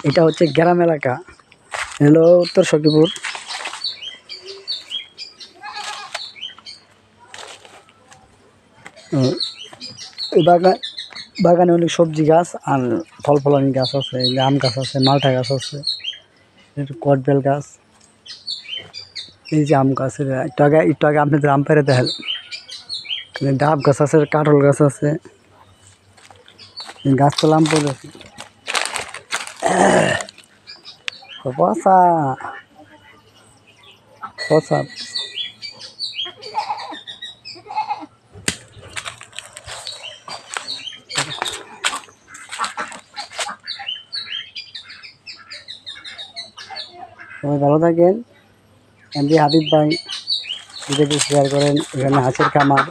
এটা হচ্ছে গ্রাম এলাকা, হলো উত্তর সখীপুর। এই বাগানে অনেক সবজি গাছ আর ফল ফলানি গাছ আছে, আম গাছ আছে, মালটা গাছ আছে, কটবেল গাছ, এই যে আম গাছ। একটু আগে আপনাদের আম পেরে দেখেন, ডাব গাছ আছে, কাঁঠাল গাছ আছে, গাছতলা আম পড়েছে। পচা পচা সবাই ভালো থাকেন। এমডি হাবিব ভাই ভিডিওটি শেয়ার করেন। এখানে হাঁসের খামার।